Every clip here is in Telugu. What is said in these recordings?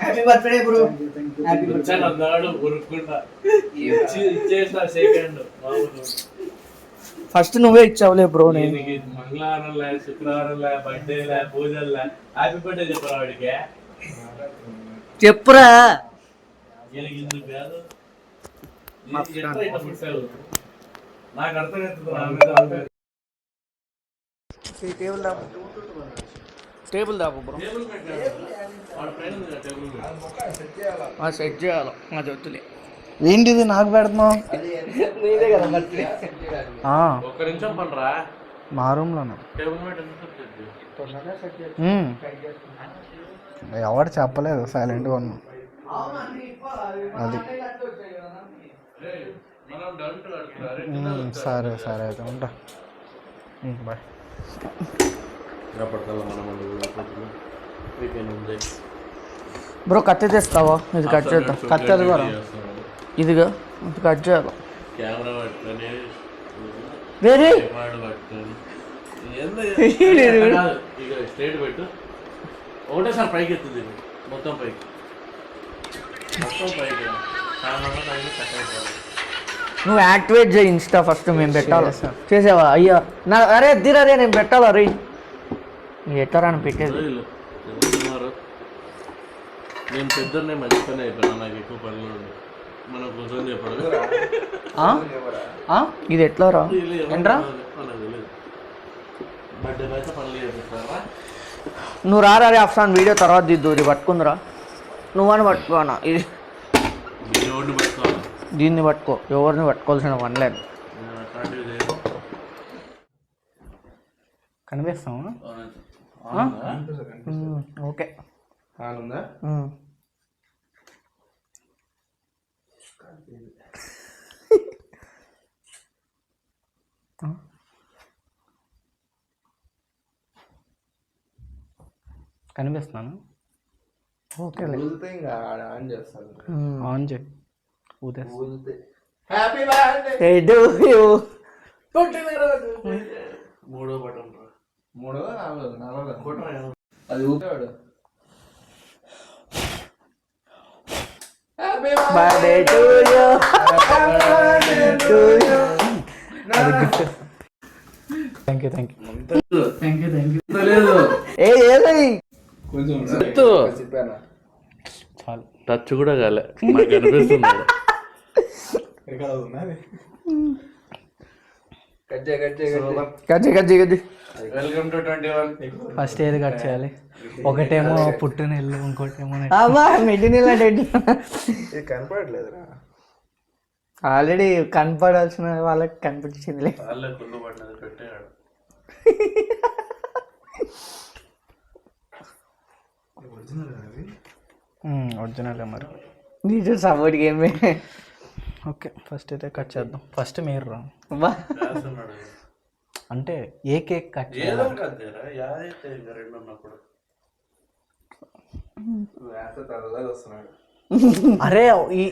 Happy birthday bro. Happy birthday అన్నాడు ఉరుక్కుండా ఇచ్చేసిన సెకండ్ ఫస్ట్ నువ్వే ఇచ్చావులే బ్రో. నేను మంగళవారం లే, శుక్రవారం లే, బర్త్డే లే, పూజలు లే, హ్యాపీ బర్త్డే చెప్పరా వాడికి. చెప్పురా. నాకు అర్థం అవుతుంది. Table దాపు bro. సెట్ చేయాలి మా జొత్తులే. ఏంటిది నాకు పెడుతున్నావు? నీదే కదా బర్త్డే. ఒక్క నిమిషం పడరా మా రూమ్లోనే. ఎవరు చెప్పలేదు, సైలెంట్గా ఉన్నాం. అది సరే సరే అయితే ఉంటా. బాయ్. బ్రో కత్తి తెస్తావా? ఇది కట్ చేద్దాం. కత్తి అది కూడా ఇదిగా ఇది కట్ చేయాలి. వేరే స్ట్రేట్ పెట్టు. ఒకటేసారి పైకి ఎత్తుంది మొత్తం పైకి. నువ్వు యాక్టివేట్ చేయి ఇన్స్టా ఫస్ట్. మేము పెట్టాలి. చేసావా? అయ్యా నా అరే ఎద్దిరా రే, నేను పెట్టాలా రే. నువ్వు ఎట్లా అని పెట్టేది? నేను పెద్దనే మంచి పని అయిపోయినా. నాకు ఎక్కువ పనులు ఉండే మనకు కూర్చొని చెప్పడు. ఇది ఎట్లా రా ఏంట్రా? బర్త్డే అయితే పనులు చేపిస్తారా? నువ్వు రారా రే అఫ్సాన్, వీడియో తర్వాత దిద్దు. ఇది పట్టుకుందిరా. నువ్వని పట్టుకోనా? ఇది దీన్ని పట్టుకో. ఎవరిని పట్టుకోవాల్సిన పని లేదు. కనిపిస్తాము. ఓకే కనిపిస్తున్నాను. ఓకే ఆన్ చేయి. మూడో బటన్ అది ఊపాడు. Birthday to you. Thank you thank you. కొంచెం చాలు. టచ్ కూడా కాలే, నాకు అనిపిస్తుంది. Welcome to 21. ఫస్ట్ ఏది కట్ చేయాలి? ఒకటేమో పుట్టిన నెల్లు, ఇంకోటేమో మెట్టి నెల. కనపడలేదురా. ఆల్రెడీ కనపడాల్సిన వాళ్ళకి కనిపించిందిలే. కుళ్ళు పడినది పెట్టాడు. ఒరిజినల్ మరి. నీకు సపోర్ట్ గేమే. ఓకే ఫస్ట్ అయితే కట్ చేద్దాం. ఫస్ట్ మీరు రా. అంటే ఏ కేక్ కట్ చేయాలి? అరే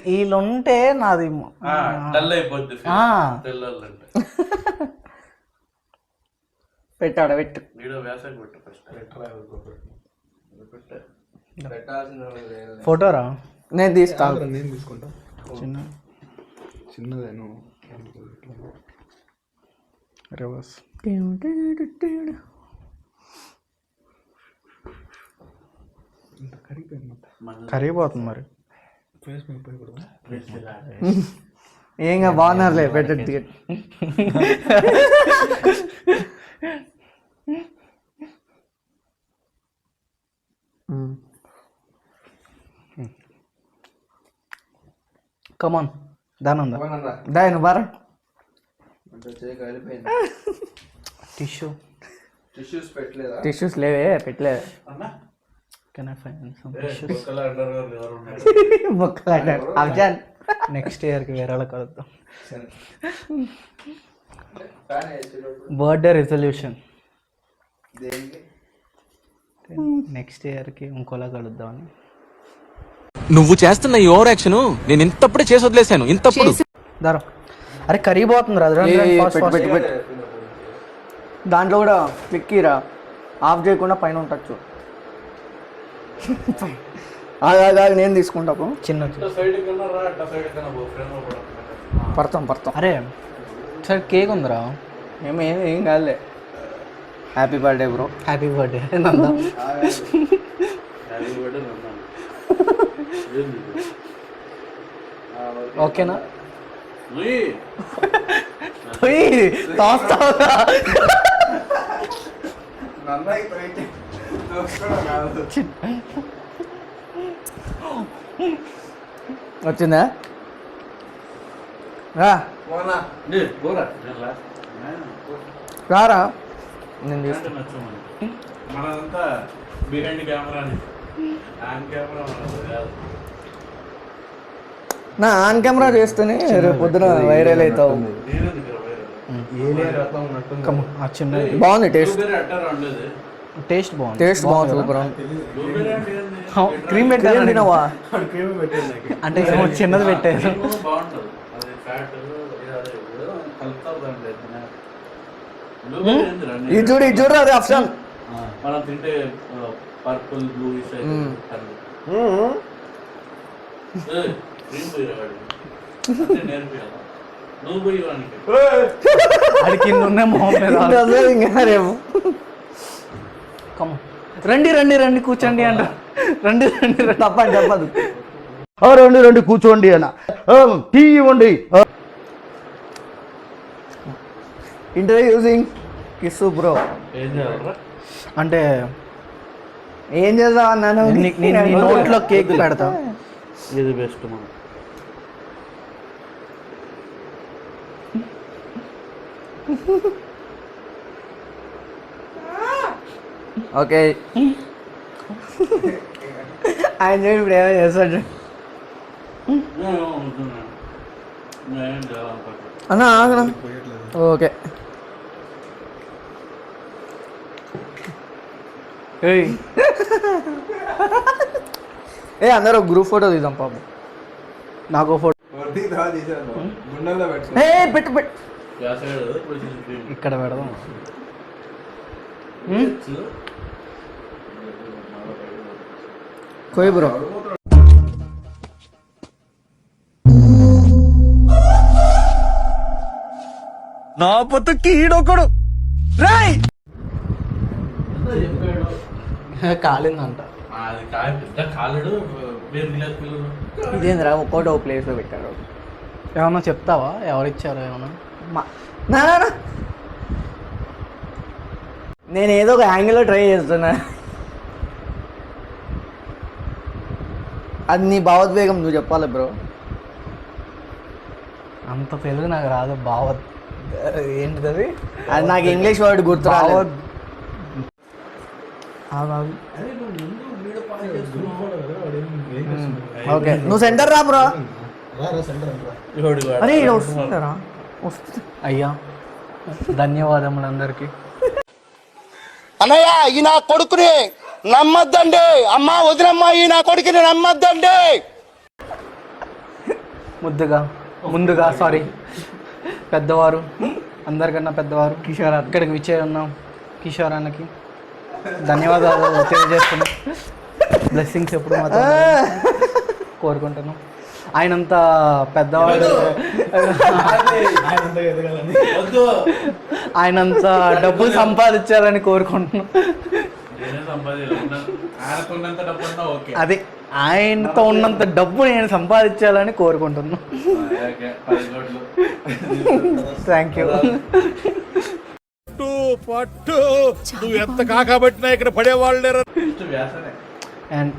వీళ్ళుంటే నాది పెట్టాడు. పెట్టు ఫోటోరా. నేను తీస్తాను. నేను తీసుకుంటా. చిన్నదేను రివర్స్. కరిగిపోతుంది మరి. ఏంగా బాగున్నారులే. పెట్టండి. కమాన్ దానందా దాయను బారా. టిష్యూస్ లేవే, పెట్టలేదు. అఫ్జాన్ నెక్స్ట్ ఇయర్కి వేరే కలుద్దాం. బర్త్డే రెజల్యూషన్ నెక్స్ట్ ఇయర్కి ఇంకోలా కలుద్దామని. నువ్వు చేస్తున్న ఈ ఓవర్ యాక్షన్ నేను ఇంతప్పుడే చేసి వదిలేసాను. ఇంతప్పుడు దారా. అరే కరిగిపోతుంది రా. దాంట్లో కూడా క్లిక్కీరా ఆఫ్ చేయకుండా పైన ఉండొచ్చు. ఆగా నేను తీసుకుంటాను చిన్న సైడ్ కన్నా రా, అట్ట సైడ్ కన్నా పో, ఫ్రేమ్ లో పడతాం. అరే సరే కేక్ ఉందిరా. ఏం కాదులే. Happy birthday bro. Happy birthday Nanda. ఓకేనా? వచ్చిందా? రా రారా, నేను తీసుకుంటా. మనంతా బిహైండ్ కెమెరా, ఆన్ కెమెరా మనది కాదు. నా ఆన్ కెమెరా చేస్తేనే రేపు పొద్దున వైరల్ అవుతావు. చిన్న బాగుంది టేస్ట్. టేస్ట్ బాగుంది. టేస్ట్ బాగుంది, సూపర్. క్రీమ్ పెట్టాను తినవా? అంటే ఏమో చిన్నది పెట్టారు. బాగుంటుంది అది, ఫ్యాట్ ఇది చూడు అది ఆప్షన్. మనం తింటే పర్పుల్ బ్లూ నేర్పియాలి. నువ్వు పోయి వానికి అది కింద ఉన్నాయి మొహం మీద. ఇంకా రేపు రండి రండి రండి కూర్చోండి అంట. రండి రండి రండి. తప్పదు. రండి రండి కూర్చోండి అన్న, టీ ఇవ్వండి. Introducing kiss bro. ఏం చేయాలరా? అంటే ఏం చేద్దాం అన్నాను. నేను నీ నోట్లో కేక్ పెడతా. ఇది బెస్ట్ మనం. ఓకే, ఆయన చూడు ఇప్పుడు ఏమో చేస్తాడు. అన్నా ఆగనా? ఓకే. అందరూ గ్రూప్ ఫోటో తీద్దాం పాపం. నాకు ఫోటో పెట్టు పెట్టు. ఇక్కడ పెడదాం. కోయి బ్రో. నా పొత్తుకి ఈడొకడు రాయ్ కాలిందంట. అది పెద్ద కాలుడు పేరు తెలియదు పిల్లలు. ఇదేంద్రా ఒక్కోటి ఒక ప్లేస్లో పెట్టారు. ఏమన్నా చెప్తావా? ఎవరిచ్చారో ఏమన్నా? నా నేను ఏదో ఒక యాంగిల్లో ట్రై చేస్తున్నా. అది నీ భావోద్వేగం, నువ్వు చెప్పాలి బ్రో. అంత తెలుగు నాకు రాదు. ఏంటిది అది? అది నాకు ఇంగ్లీష్ వర్డ్ గుర్తు రాదు. ఓకే, నువ్వు సెంటర్ రా బ్రో. అరే వస్తుంటారా? అయ్యా ధన్యవాదములు అందరికి. అన్నయ్య ఈ నా కొడుకుని నమ్మద్దండి, అమ్మ వదినమ్మ ఈ నా కొడుకుని నమ్మద్దండి. ముందుగా సారీ పెద్దవారు, అందరికన్నా పెద్దవారు కిషోర్ ఇక్కడికి విచ్చే ఉన్నాం. కిషోర్ అన్నకి ధన్యవాదాలు తెలియజేస్తున్నాం. బ్లెస్సింగ్స్ ఎప్పుడు మాత్రం కోరుకుంటున్నాం. ఆయనంత పెద్దవాడు, ఆయనంత డబ్బులు సంపాదించాలని కోరుకుంటున్నాం. అది ఆయనతో ఉన్నంత డబ్బు నేను సంపాదించాలని కోరుకుంటున్నాను. Thank you. నువ్వు ఎంత కాకబట్టినా ఇక్కడ పడేవాళ్ళు. అండ్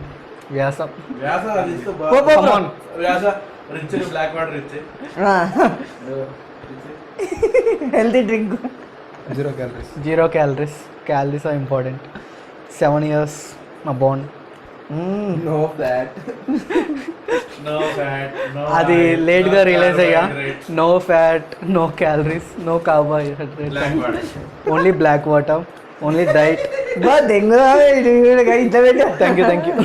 వ్యాసం healthy drink. 0 calories. Calories are important. 7 years మా బాండ్. No fat. అది లేట్గా రియలైజ్ అయ్యా. No fat, no calories, no carbohydrates, only black water, only diet. Thank you.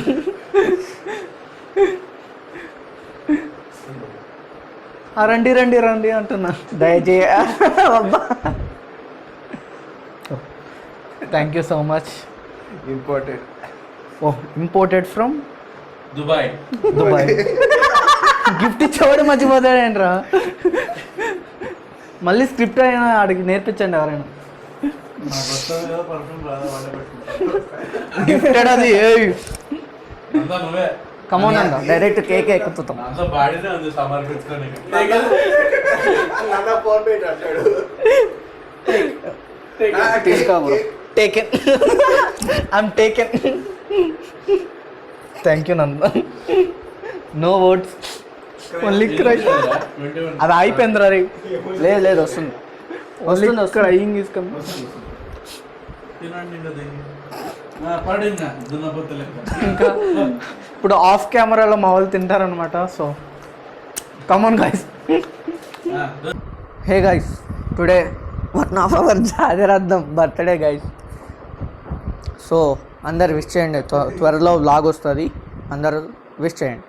రండి రండి రండి అంటున్నా. దయచేయ thank you so much. Important. ఓ imported from Dubai. Dubai. Gift ఇచ్చేవాడు మర్చిపోతాడేంట్రా. మళ్ళీ స్క్రిప్ట్ అయినా ఆడికి నేర్పించండి ఎవరైనా. నాకు వస్తుంది కదా పర్ఫ్యూమ్ రాదా వాళ్ళే పెట్టుకుంటారు. గిఫ్టెడ్ అది. అంతా నువ్వే. కమోన్ అంట. డైరెక్ట్ కేక్ ఎక్కుతాం. అంతా బాడీనే ఉంది సమర్పించుకొని. తీసుకో bro. Taken. I'm taken. Thank you Nanda. No words, only cry. అది అయిపోయిందిరా రే. లేదు లేదు వస్తుంది. Only crying is coming. తినండి ఇంకా దీన్ని. పడి ఇంకా దున్నపోతే లెక్క. ఇంకా ఇప్పుడు ఆఫ్ కెమెరాలో మా వాళ్ళు తింటారనమాట. So come on guys. Hey guys, today 1 hour జాతిరత్నం బర్త్డే గైస్. సో అందరు విష్ చేయండి, త్వరలో వ్లాగ్ వస్తుంది, అందరూ విష్ చేయండి.